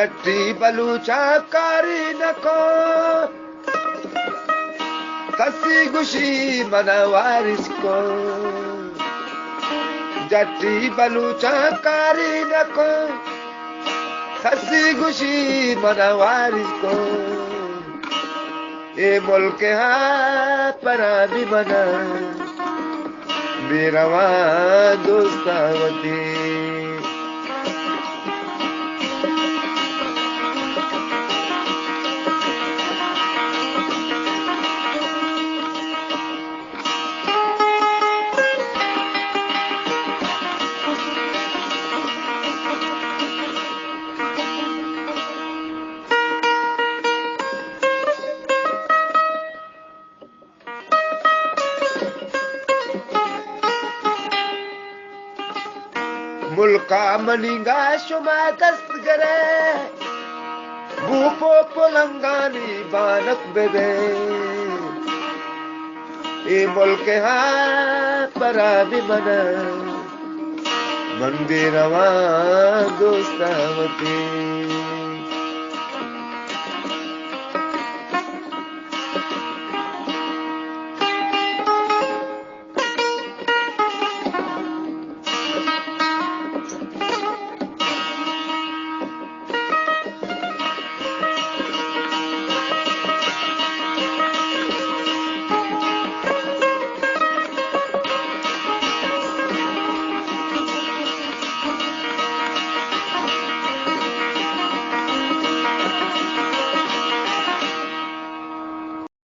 जट्टी बलूचा कारी नको कसी गुशी मनवारिसको जट्टी बलूचा कारी नको कसी गुशी मनवारिसको ए मुल्क हाँ परा भी मना मेरा वहाँ दोस्तावती मुल्का मनिंगा शुमा दस्त गरे भूपो पुलंगानी बानक बेदे ए मुल्क हाँ परा भी मना मंदिरवा दोस्तावती